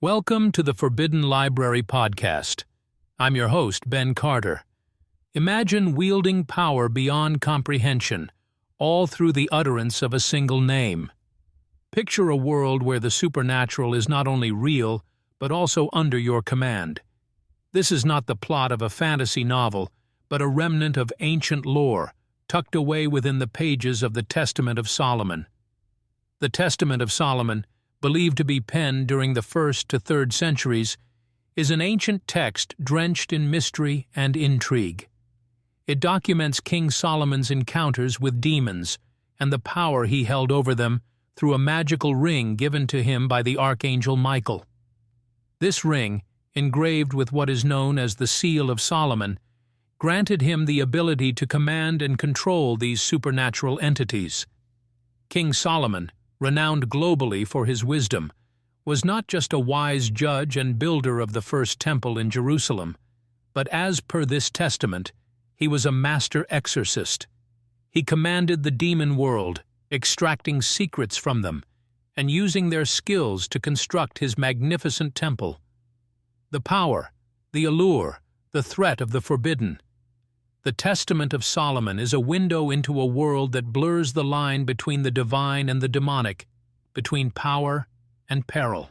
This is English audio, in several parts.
Welcome to the Forbidden Library podcast. I'm your host, Ben Carter. Imagine wielding power beyond comprehension, all through the utterance of a single name. Picture a world where the supernatural is not only real, but also under your command. This is not the plot of a fantasy novel, but a remnant of ancient lore, tucked away within the pages of the Testament of Solomon. The Testament of Solomon, believed to be penned during the 1st to 3rd centuries, is an ancient text drenched in mystery and intrigue. It documents King Solomon's encounters with demons and the power he held over them through a magical ring given to him by the archangel Michael. This ring, engraved with what is known as the Seal of Solomon, granted him the ability to command and control these supernatural entities. King Solomon, renowned globally for his wisdom, was not just a wise judge and builder of the first temple in Jerusalem, but as per this testament, he was a master exorcist. He commanded the demon world, extracting secrets from them, and using their skills to construct his magnificent temple. The power, the allure, the threat of the forbidden. The Testament of Solomon is a window into a world that blurs the line between the divine and the demonic, between power and peril.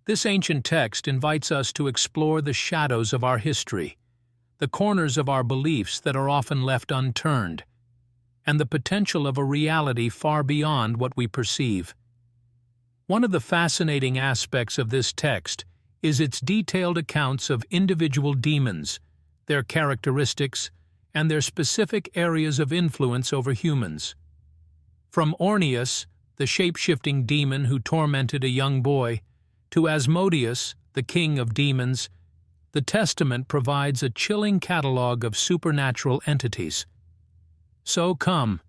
This ancient text invites us to explore the shadows of our history, the corners of our beliefs that are often left unturned, and the potential of a reality far beyond what we perceive. One of the fascinating aspects of this text is its detailed accounts of individual demons, their characteristics, and their specific areas of influence over humans. From Ornius, the shape-shifting demon who tormented a young boy, to Asmodeus, the king of demons, the Testament provides a chilling catalog of supernatural entities. So come,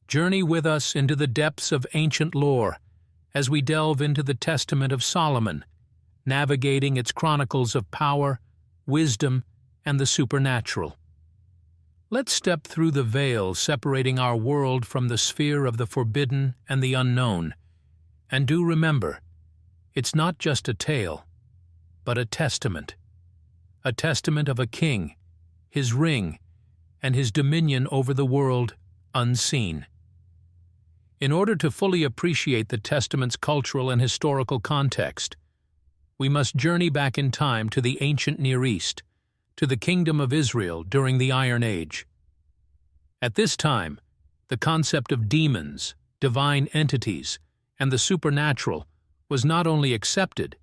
journey with us into the depths of ancient lore as we delve into the Testament of Solomon, navigating its chronicles of power, wisdom, and the supernatural. Let's step through the veil separating our world from the sphere of the forbidden and the unknown. And do remember, it's not just a tale, but a testament. A testament of a king, his ring, and his dominion over the world unseen. In order to fully appreciate the Testament's cultural and historical context, we must journey back in time to the ancient Near East, to the Kingdom of Israel during the Iron Age. At this time, the concept of demons, divine entities, and the supernatural was not only accepted,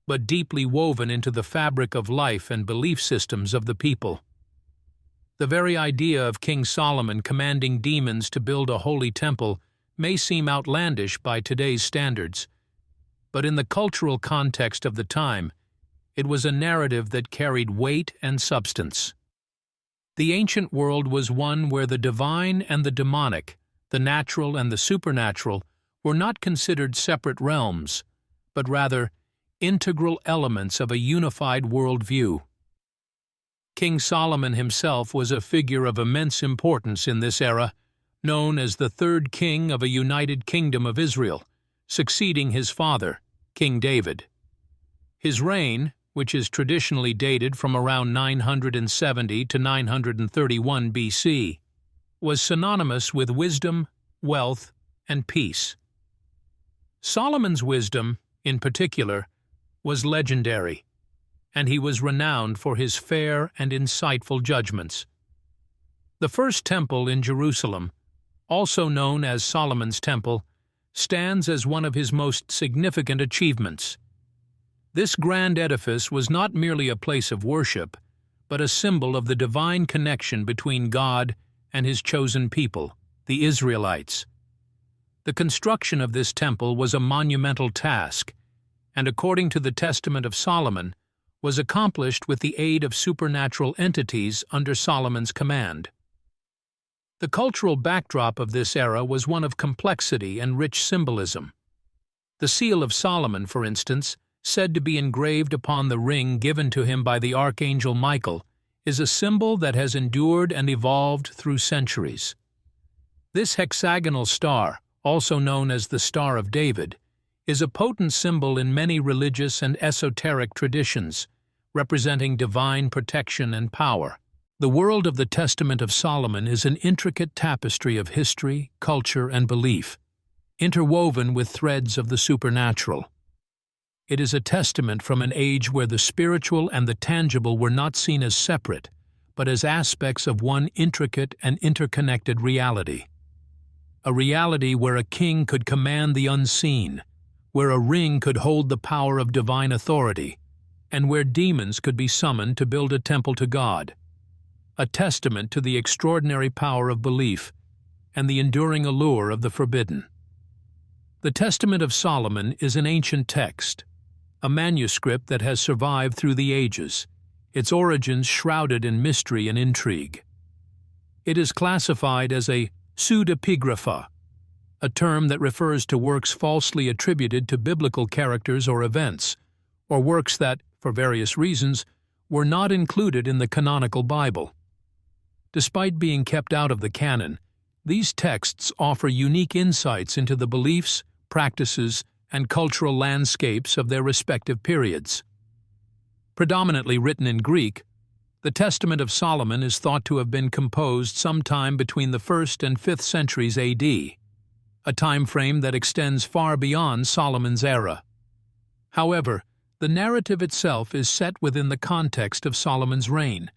but deeply woven into the fabric of life and belief systems of the people. The very idea of King Solomon commanding demons to build a holy temple may seem outlandish by today's standards, but in the cultural context of the time, it was a narrative that carried weight and substance. The ancient world was one where the divine and the demonic, the natural and the supernatural, were not considered separate realms, but rather integral elements of a unified worldview. King Solomon himself was a figure of immense importance in this era, known as the third king of a united kingdom of Israel, succeeding his father, King David. His reign, which is traditionally dated from around 970 to 931 BC, was synonymous with wisdom, wealth, and peace. Solomon's wisdom, in particular, was legendary, and he was renowned for his fair and insightful judgments. The first temple in Jerusalem, also known as Solomon's Temple, stands as one of his most significant achievements. This grand edifice was not merely a place of worship, but a symbol of the divine connection between God and his chosen people, the Israelites. The construction of this temple was a monumental task, and according to the Testament of Solomon, was accomplished with the aid of supernatural entities under Solomon's command. The cultural backdrop of this era was one of complexity and rich symbolism. The Seal of Solomon, for instance, said to be engraved upon the ring given to him by the archangel Michael, is a symbol that has endured and evolved through centuries. This hexagonal star, also known as the Star of David, is a potent symbol in many religious and esoteric traditions, representing divine protection and power. The world of the Testament of Solomon is an intricate tapestry of history, culture, and belief, interwoven with threads of the supernatural. It is a testament from an age where the spiritual and the tangible were not seen as separate, but as aspects of one intricate and interconnected reality. A reality where a king could command the unseen, where a ring could hold the power of divine authority, and where demons could be summoned to build a temple to God. A testament to the extraordinary power of belief and the enduring allure of the forbidden. The Testament of Solomon is an ancient text, a manuscript that has survived through the ages, its origins shrouded in mystery and intrigue. It is classified as a pseudepigrapha, a term that refers to works falsely attributed to biblical characters or events, or works that, for various reasons, were not included in the canonical Bible. Despite being kept out of the canon, these texts offer unique insights into the beliefs, practices, and cultural landscapes of their respective periods. Predominantly written in Greek, the Testament of Solomon is thought to have been composed sometime between the 1st and 5th centuries AD, a time frame that extends far beyond Solomon's era. However, the narrative itself is set within the context of Solomon's reign,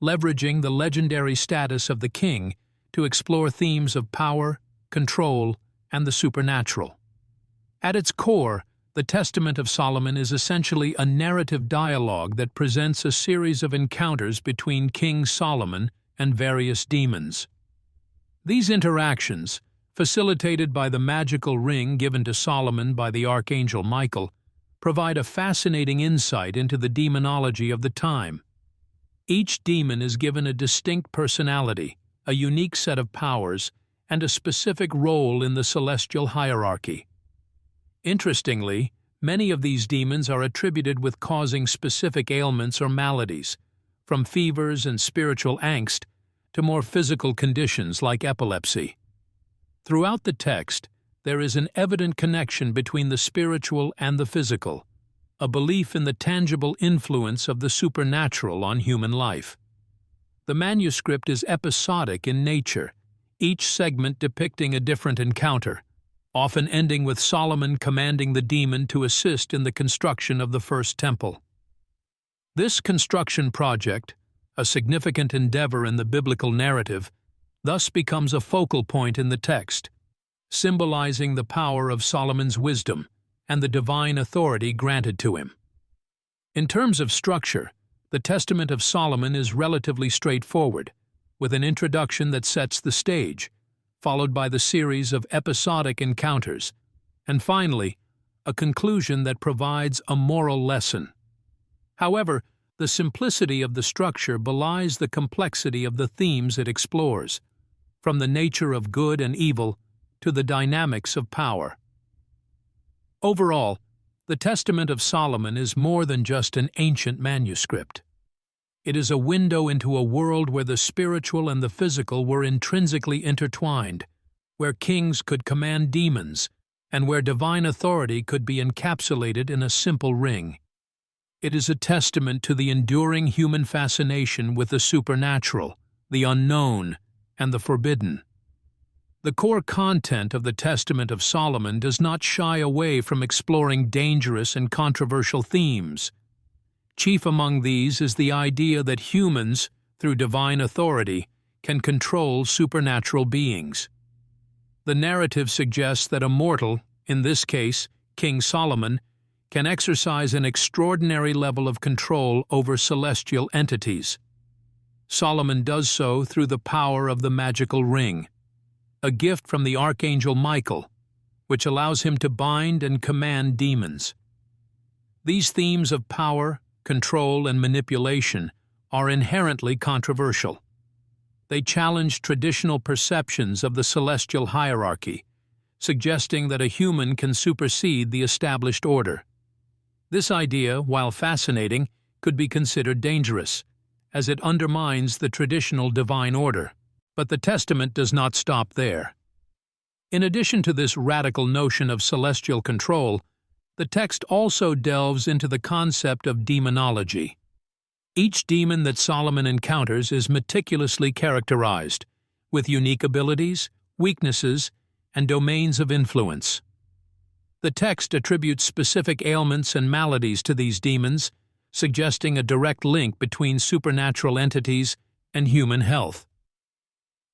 leveraging the legendary status of the king to explore themes of power, control, and the supernatural. At its core, the Testament of Solomon is essentially a narrative dialogue that presents a series of encounters between King Solomon and various demons. These interactions, facilitated by the magical ring given to Solomon by the archangel Michael, provide a fascinating insight into the demonology of the time. Each demon is given a distinct personality, a unique set of powers, and a specific role in the celestial hierarchy. Interestingly, many of these demons are attributed with causing specific ailments or maladies, from fevers and spiritual angst to more physical conditions like epilepsy. Throughout the text, there is an evident connection between the spiritual and the physical, a belief in the tangible influence of the supernatural on human life. The manuscript is episodic in nature, each segment depicting a different encounter, often ending with Solomon commanding the demon to assist in the construction of the first temple. This construction project, a significant endeavor in the biblical narrative, thus becomes a focal point in the text, symbolizing the power of Solomon's wisdom and the divine authority granted to him. In terms of structure, the Testament of Solomon is relatively straightforward, with an introduction that sets the stage, followed by the series of episodic encounters, and finally, a conclusion that provides a moral lesson. However, the simplicity of the structure belies the complexity of the themes it explores, from the nature of good and evil to the dynamics of power. Overall, the Testament of Solomon is more than just an ancient manuscript. It is a window into a world where the spiritual and the physical were intrinsically intertwined, where kings could command demons, and where divine authority could be encapsulated in a simple ring. It is a testament to the enduring human fascination with the supernatural, the unknown, and the forbidden. The core content of the Testament of Solomon does not shy away from exploring dangerous and controversial themes. Chief among these is the idea that humans, through divine authority, can control supernatural beings. The narrative suggests that a mortal, in this case King Solomon, can exercise an extraordinary level of control over celestial entities. Solomon does so through the power of the magical ring, a gift from the archangel Michael, which allows him to bind and command demons. These themes of power, control, and manipulation are inherently controversial. They challenge traditional perceptions of the celestial hierarchy, suggesting that a human can supersede the established order. This idea, while fascinating, could be considered dangerous, as it undermines the traditional divine order. But the Testament does not stop there. In addition to this radical notion of celestial control, The text also delves into the concept of demonology. Each demon that Solomon encounters is meticulously characterized, with unique abilities, weaknesses, and domains of influence. The text attributes specific ailments and maladies to these demons, suggesting a direct link between supernatural entities and human health.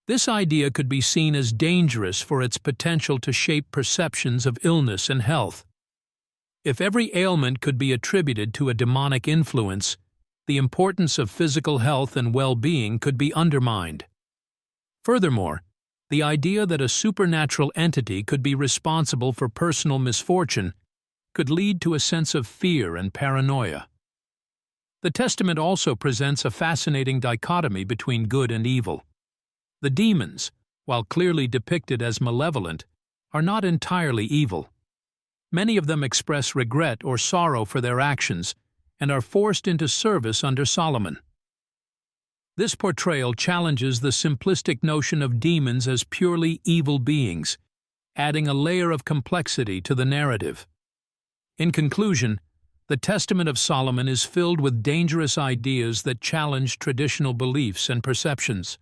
This idea could be seen as dangerous for its potential to shape perceptions of illness and health. If every ailment could be attributed to a demonic influence, the importance of physical health and well-being could be undermined. Furthermore, the idea that a supernatural entity could be responsible for personal misfortune could lead to a sense of fear and paranoia. The Testament also presents a fascinating dichotomy between good and evil. The demons, while clearly depicted as malevolent, are not entirely evil. Many of them express regret or sorrow for their actions and are forced into service under Solomon. This portrayal challenges the simplistic notion of demons as purely evil beings, adding a layer of complexity to the narrative. In conclusion, the Testament of Solomon is filled with dangerous ideas that challenge traditional beliefs and perceptions.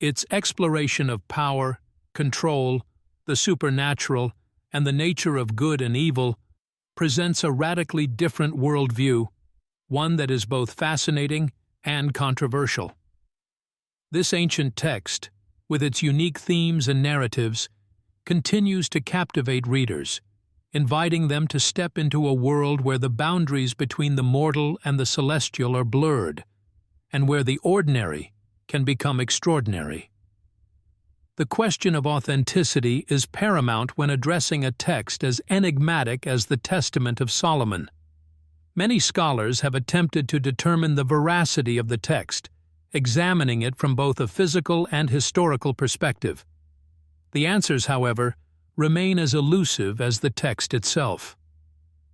Its exploration of power, control, the supernatural, and the nature of good and evil presents a radically different worldview, one that is both fascinating and controversial. This ancient text, with its unique themes and narratives, continues to captivate readers, inviting them to step into a world where the boundaries between the mortal and the celestial are blurred, and where the ordinary can become extraordinary. The question of authenticity is paramount when addressing a text as enigmatic as the Testament of Solomon. Many scholars have attempted to determine the veracity of the text, examining it from both a physical and historical perspective. The answers, however, remain as elusive as the text itself.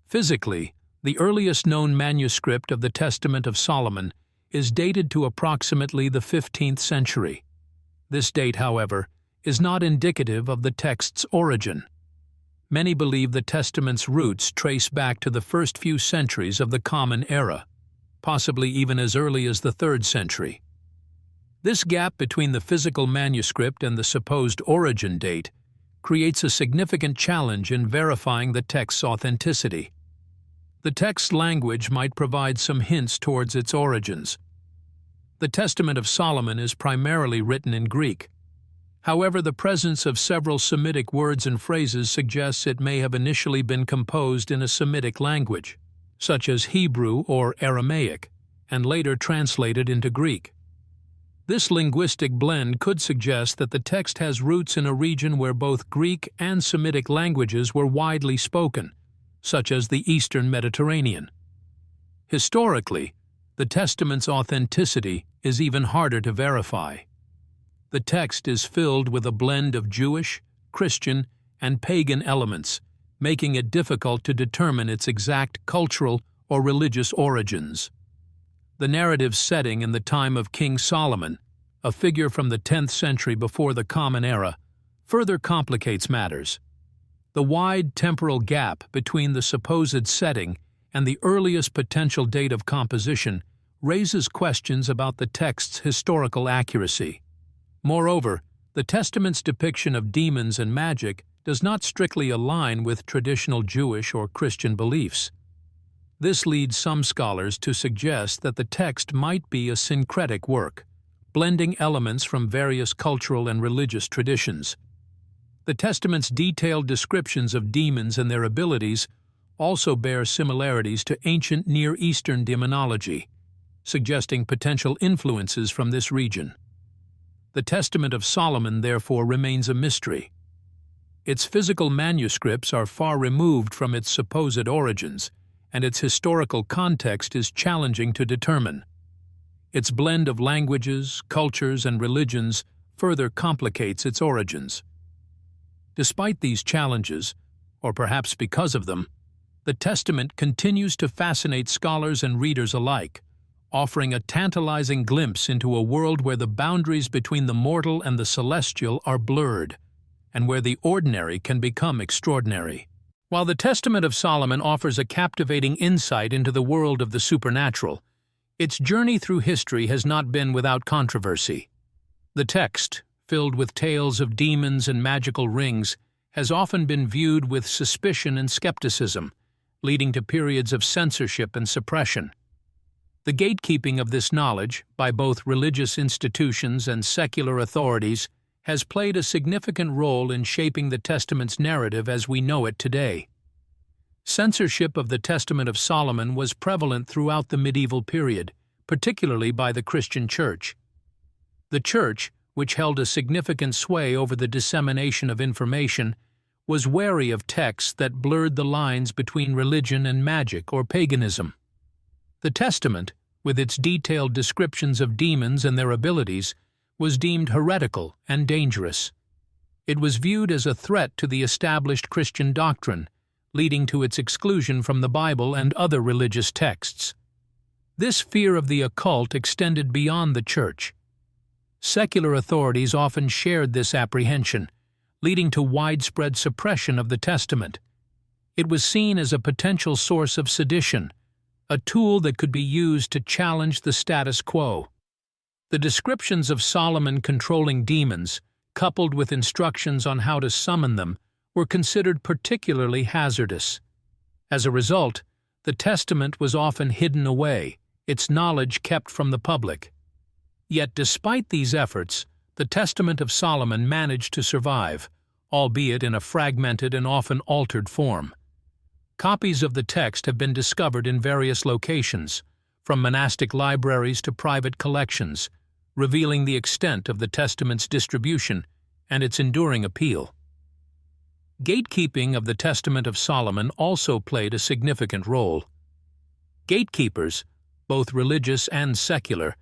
Physically, the earliest known manuscript of the Testament of Solomon is dated to approximately the 15th century. This date, however, is not indicative of the text's origin. Many believe the Testament's roots trace back to the first few centuries of the Common Era, possibly even as early as the 3rd century. This gap between the physical manuscript and the supposed origin date creates a significant challenge in verifying the text's authenticity. The text's language might provide some hints towards its origins. The Testament of Solomon is primarily written in Greek. However, the presence of several Semitic words and phrases suggests it may have initially been composed in a Semitic language, such as Hebrew or Aramaic, and later translated into Greek. This linguistic blend could suggest that the text has roots in a region where both Greek and Semitic languages were widely spoken, such as the Eastern Mediterranean. Historically, the Testament's authenticity is even harder to verify. The text is filled with a blend of Jewish, Christian, and pagan elements, making it difficult to determine its exact cultural or religious origins. The narrative setting in the time of King Solomon, a figure from the 10th century before the Common Era, further complicates matters. The wide temporal gap between the supposed setting and the earliest potential date of composition raises questions about the text's historical accuracy. Moreover, the Testament's depiction of demons and magic does not strictly align with traditional Jewish or Christian beliefs. This leads some scholars to suggest that the text might be a syncretic work, blending elements from various cultural and religious traditions. The Testament's detailed descriptions of demons and their abilities also bear similarities to ancient Near Eastern demonology, suggesting potential influences from this region. The Testament of Solomon, therefore, remains a mystery. Its physical manuscripts are far removed from its supposed origins, and its historical context is challenging to determine. Its blend of languages, cultures, and religions further complicates its origins. Despite these challenges, or perhaps because of them, the Testament continues to fascinate scholars and readers alike, offering a tantalizing glimpse into a world where the boundaries between the mortal and the celestial are blurred, and where the ordinary can become extraordinary. While the Testament of Solomon offers a captivating insight into the world of the supernatural, its journey through history has not been without controversy. The text, filled with tales of demons and magical rings, has often been viewed with suspicion and skepticism, leading to periods of censorship and suppression. The gatekeeping of this knowledge, by both religious institutions and secular authorities, has played a significant role in shaping the Testament's narrative as we know it today. Censorship of the Testament of Solomon was prevalent throughout the medieval period, particularly by the Christian Church. The Church, which held a significant sway over the dissemination of information, was wary of texts that blurred the lines between religion and magic or paganism. The Testament, with its detailed descriptions of demons and their abilities, was deemed heretical and dangerous. It was viewed as a threat to the established Christian doctrine, leading to its exclusion from the Bible and other religious texts. This fear of the occult extended beyond the Church. Secular authorities often shared this apprehension, leading to widespread suppression of the Testament. It was seen as a potential source of sedition, a tool that could be used to challenge the status quo. The descriptions of Solomon controlling demons, coupled with instructions on how to summon them, were considered particularly hazardous. As a result, the Testament was often hidden away, its knowledge kept from the public. Yet despite these efforts, the Testament of Solomon managed to survive, albeit in a fragmented and often altered form. Copies of the text have been discovered in various locations, from monastic libraries to private collections, revealing the extent of the Testament's distribution and its enduring appeal. Gatekeeping of the Testament of Solomon also played a significant role. Gatekeepers, both religious and secular,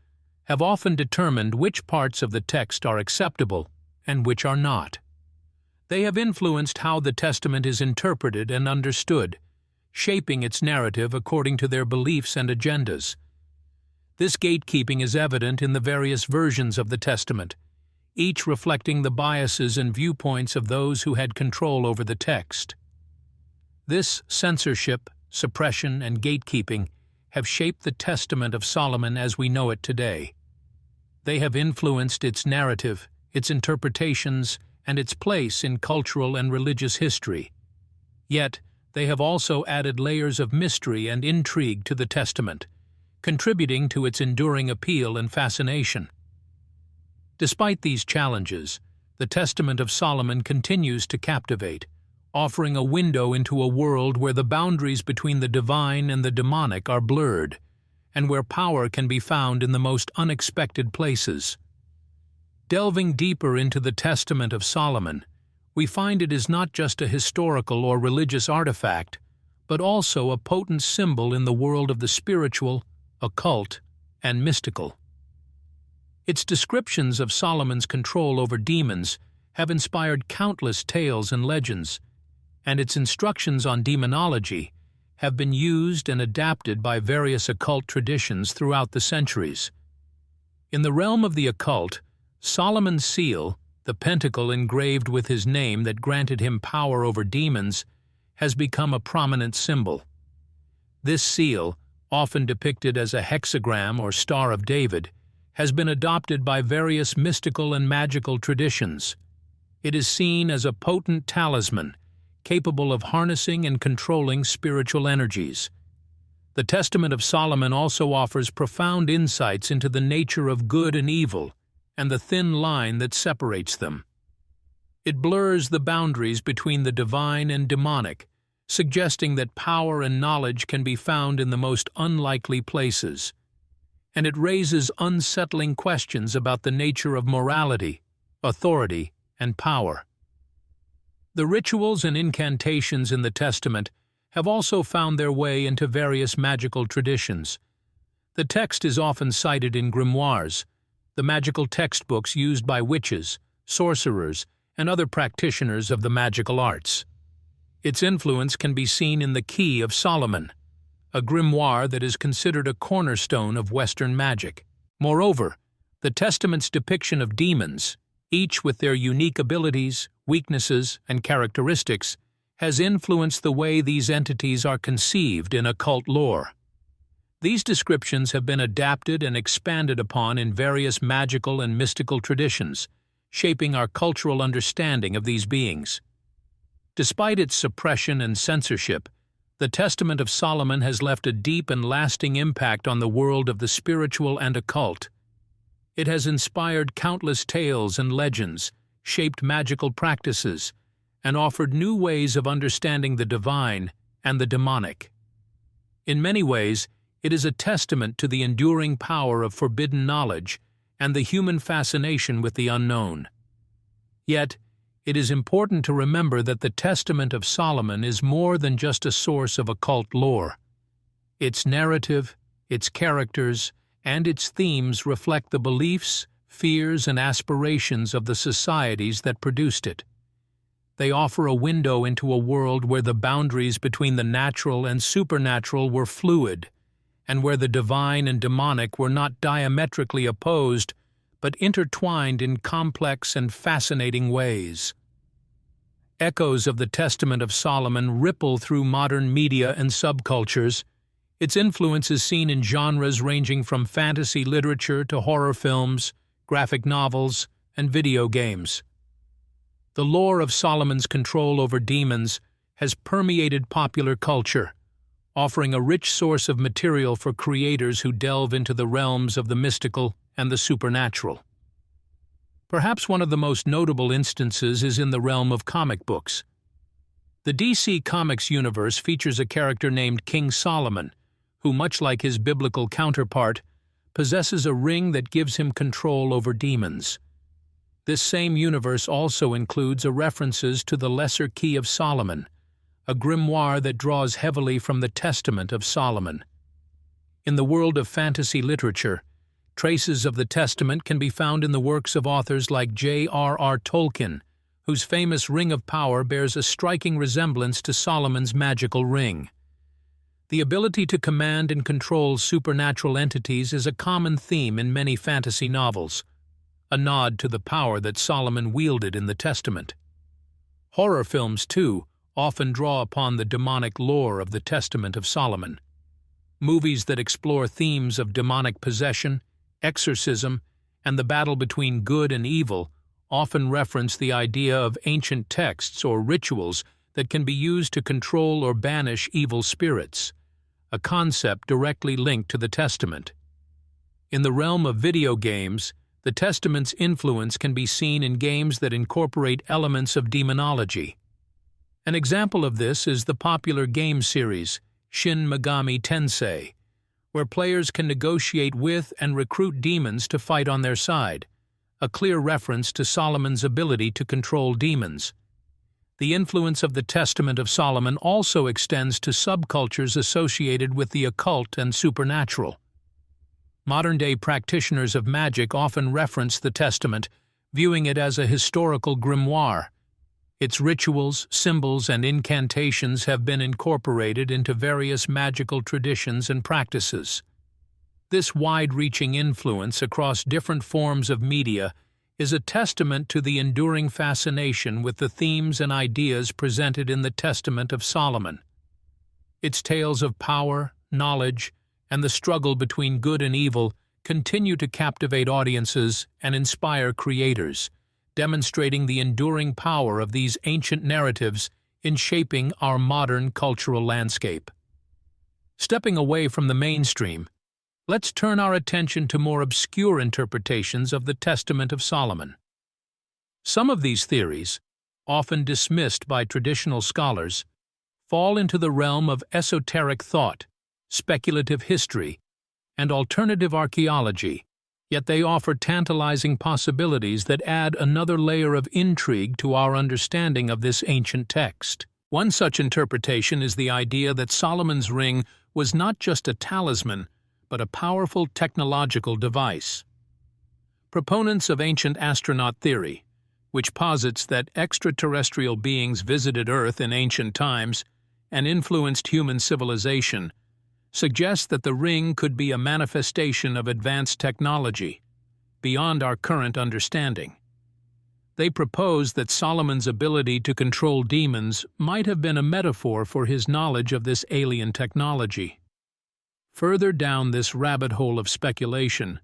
have often determined which parts of the text are acceptable and which are not. They have influenced how the Testament is interpreted and understood, shaping its narrative according to their beliefs and agendas. This gatekeeping is evident in the various versions of the Testament, each reflecting the biases and viewpoints of those who had control over the text. This censorship, suppression, and gatekeeping have shaped the Testament of Solomon as we know it today. They have influenced its narrative, its interpretations, and its place in cultural and religious history. Yet, they have also added layers of mystery and intrigue to the Testament, contributing to its enduring appeal and fascination. Despite these challenges, the Testament of Solomon continues to captivate, offering a window into a world where the boundaries between the divine and the demonic are blurred, and where power can be found in the most unexpected places. Delving deeper into the Testament of Solomon, we find it is not just a historical or religious artifact, but also a potent symbol in the world of the spiritual, occult, and mystical. Its descriptions of Solomon's control over demons have inspired countless tales and legends, and its instructions on demonology have been used and adapted by various occult traditions throughout the centuries. In the realm of the occult, Solomon's seal, the pentacle engraved with his name that granted him power over demons, has become a prominent symbol. This seal, often depicted as a hexagram or Star of David, has been adopted by various mystical and magical traditions. It is seen as a potent talisman, capable of harnessing and controlling spiritual energies. The Testament of Solomon also offers profound insights into the nature of good and evil and the thin line that separates them. It blurs the boundaries between the divine and demonic, suggesting that power and knowledge can be found in the most unlikely places. And it raises unsettling questions about the nature of morality, authority, and power. The rituals and incantations in the Testament have also found their way into various magical traditions. The text is often cited in grimoires, the magical textbooks used by witches, sorcerers, and other practitioners of the magical arts. Its influence can be seen in the Key of Solomon, a grimoire that is considered a cornerstone of Western magic. Moreover, the Testament's depiction of demons, each with their unique abilities, weaknesses, and characteristics, has influenced the way these entities are conceived in occult lore. These descriptions have been adapted and expanded upon in various magical and mystical traditions, shaping our cultural understanding of these beings. Despite its suppression and censorship, the Testament of Solomon has left a deep and lasting impact on the world of the spiritual and occult. It has inspired countless tales and legends, shaped magical practices, and offered new ways of understanding the divine and the demonic. In many ways, it is a testament to the enduring power of forbidden knowledge and the human fascination with the unknown. Yet, it is important to remember that the Testament of Solomon is more than just a source of occult lore. Its narrative, its characters, and its themes reflect the beliefs, fears, and aspirations of the societies that produced it. They offer a window into a world where the boundaries between the natural and supernatural were fluid, and where the divine and demonic were not diametrically opposed, but intertwined in complex and fascinating ways. Echoes of the Testament of Solomon ripple through modern media and subcultures. Its influence is seen in genres ranging from fantasy literature to horror films, graphic novels, and video games. The lore of Solomon's control over demons has permeated popular culture, offering a rich source of material for creators who delve into the realms of the mystical and the supernatural. Perhaps one of the most notable instances is in the realm of comic books. The DC Comics universe features a character named King Solomon, who, much like his biblical counterpart, possesses a ring that gives him control over demons. This same universe also includes references to the Lesser Key of Solomon, a grimoire that draws heavily from the Testament of Solomon. In the world of fantasy literature, traces of the Testament can be found in the works of authors like J.R.R. Tolkien, whose famous Ring of Power bears a striking resemblance to Solomon's magical ring. The ability to command and control supernatural entities is a common theme in many fantasy novels, a nod to the power that Solomon wielded in the Testament. Horror films, too, often draw upon the demonic lore of the Testament of Solomon. Movies that explore themes of demonic possession, exorcism, and the battle between good and evil often reference the idea of ancient texts or rituals that can be used to control or banish evil spirits, a concept directly linked to the Testament. In the realm of video games, the Testament's influence can be seen in games that incorporate elements of demonology. An example of this is the popular game series Shin Megami Tensei, where players can negotiate with and recruit demons to fight on their side, a clear reference to Solomon's ability to control demons. The influence of the Testament of Solomon also extends to subcultures associated with the occult and supernatural. Modern-day practitioners of magic often reference the Testament, viewing it as a historical grimoire. Its rituals, symbols, and incantations have been incorporated into various magical traditions and practices. This wide-reaching influence across different forms of media is a testament to the enduring fascination with the themes and ideas presented in the Testament of Solomon. Its tales of power, knowledge, and the struggle between good and evil continue to captivate audiences and inspire creators, demonstrating the enduring power of these ancient narratives in shaping our modern cultural landscape. Stepping away from the mainstream, let's turn our attention to more obscure interpretations of the Testament of Solomon. Some of these theories, often dismissed by traditional scholars, fall into the realm of esoteric thought, speculative history, and alternative archaeology, yet they offer tantalizing possibilities that add another layer of intrigue to our understanding of this ancient text. One such interpretation is the idea that Solomon's ring was not just a talisman, but a powerful technological device. Proponents of ancient astronaut theory, which posits that extraterrestrial beings visited Earth in ancient times and influenced human civilization, suggest that the ring could be a manifestation of advanced technology, beyond our current understanding. They propose that Solomon's ability to control demons might have been a metaphor for his knowledge of this alien technology. Further down this rabbit hole of speculation,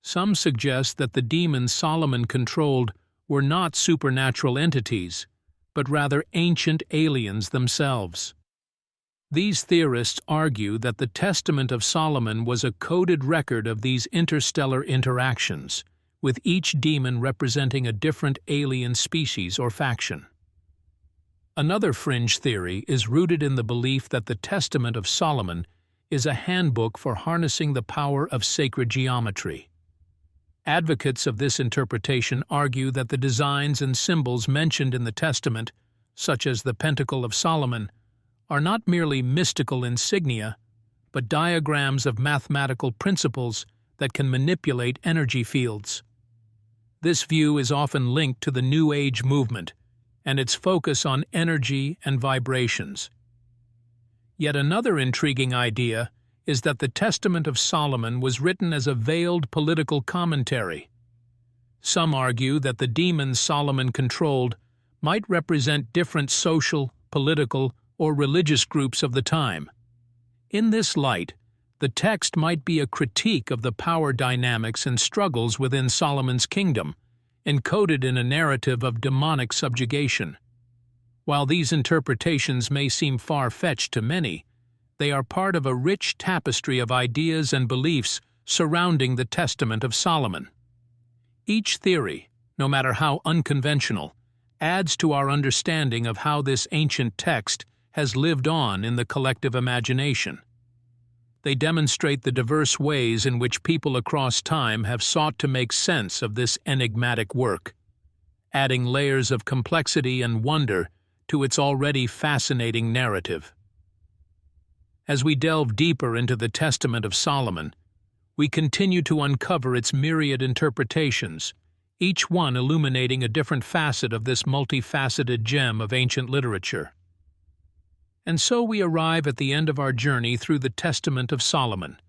some suggest that the demons Solomon controlled were not supernatural entities, but rather ancient aliens themselves. These theorists argue that the Testament of Solomon was a coded record of these interstellar interactions, with each demon representing a different alien species or faction. Another fringe theory is rooted in the belief that the Testament of Solomon is a handbook for harnessing the power of sacred geometry. Advocates of this interpretation argue that the designs and symbols mentioned in the Testament, such as the Pentacle of Solomon, are not merely mystical insignia, but diagrams of mathematical principles that can manipulate energy fields. This view is often linked to the New Age movement and its focus on energy and vibrations. Yet another intriguing idea is that the Testament of Solomon was written as a veiled political commentary. Some argue that the demons Solomon controlled might represent different social, political, or religious groups of the time. In this light, the text might be a critique of the power dynamics and struggles within Solomon's kingdom, encoded in a narrative of demonic subjugation. While these interpretations may seem far-fetched to many, they are part of a rich tapestry of ideas and beliefs surrounding the Testament of Solomon. Each theory, no matter how unconventional, adds to our understanding of how this ancient text has lived on in the collective imagination. They demonstrate the diverse ways in which people across time have sought to make sense of this enigmatic work, adding layers of complexity and wonder to its already fascinating narrative. As we delve deeper into the Testament of Solomon, we continue to uncover its myriad interpretations, each one illuminating a different facet of this multifaceted gem of ancient literature. And so we arrive at the end of our journey through the Testament of Solomon,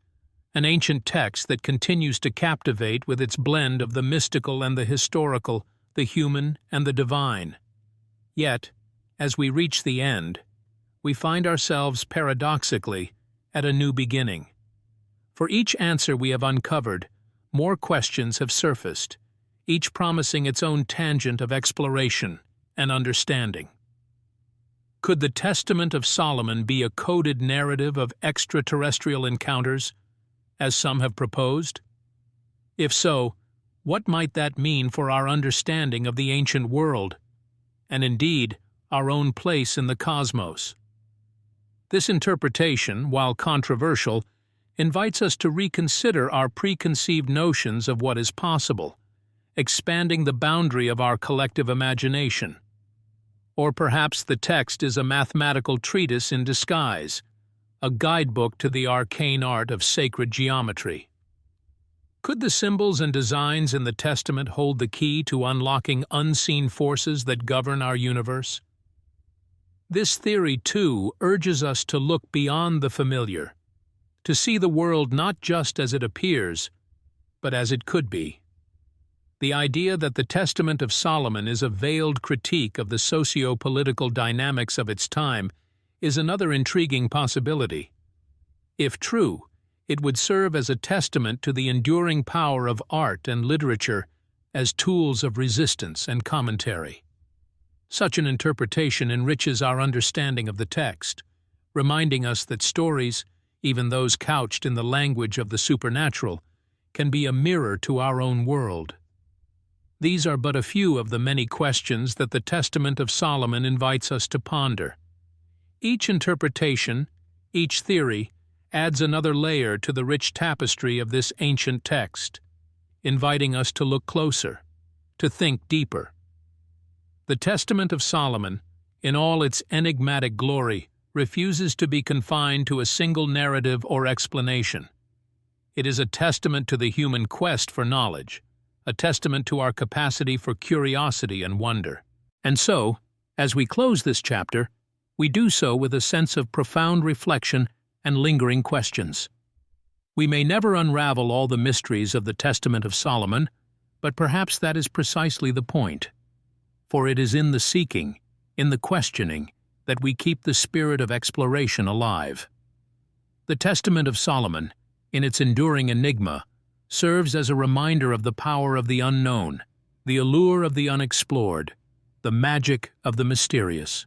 an ancient text that continues to captivate with its blend of the mystical and the historical, the human and the divine. Yet, as we reach the end, we find ourselves, paradoxically, at a new beginning. For each answer we have uncovered, more questions have surfaced, each promising its own tangent of exploration and understanding. Could the Testament of Solomon be a coded narrative of extraterrestrial encounters, as some have proposed? If so, what might that mean for our understanding of the ancient world, and indeed, our own place in the cosmos? This interpretation, while controversial, invites us to reconsider our preconceived notions of what is possible, expanding the boundary of our collective imagination. Or perhaps the text is a mathematical treatise in disguise, a guidebook to the arcane art of sacred geometry. Could the symbols and designs in the Testament hold the key to unlocking unseen forces that govern our universe? This theory, too, urges us to look beyond the familiar, to see the world not just as it appears, but as it could be. The idea that the Testament of Solomon is a veiled critique of the socio-political dynamics of its time is another intriguing possibility. If true, it would serve as a testament to the enduring power of art and literature as tools of resistance and commentary. Such an interpretation enriches our understanding of the text, reminding us that stories, even those couched in the language of the supernatural, can be a mirror to our own world. These are but a few of the many questions that the Testament of Solomon invites us to ponder. Each interpretation, each theory, adds another layer to the rich tapestry of this ancient text, inviting us to look closer, to think deeper. The Testament of Solomon, in all its enigmatic glory, refuses to be confined to a single narrative or explanation. It is a testament to the human quest for knowledge, a testament to our capacity for curiosity and wonder. And so, as we close this chapter, we do so with a sense of profound reflection and lingering questions. We may never unravel all the mysteries of the Testament of Solomon, but perhaps that is precisely the point. for it is in the seeking, in the questioning, that we keep the spirit of exploration alive. The Testament of Solomon, in its enduring enigma, serves as a reminder of the power of the unknown, the allure of the unexplored, the magic of the mysterious.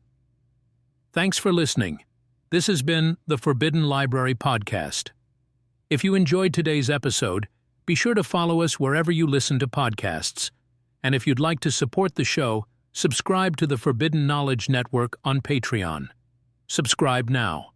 Thanks for listening. This has been the Forbidden Library Podcast. If you enjoyed today's episode, be sure to follow us wherever you listen to podcasts. And if you'd like to support the show, subscribe to the Forbidden Knowledge Network on Patreon. Subscribe now.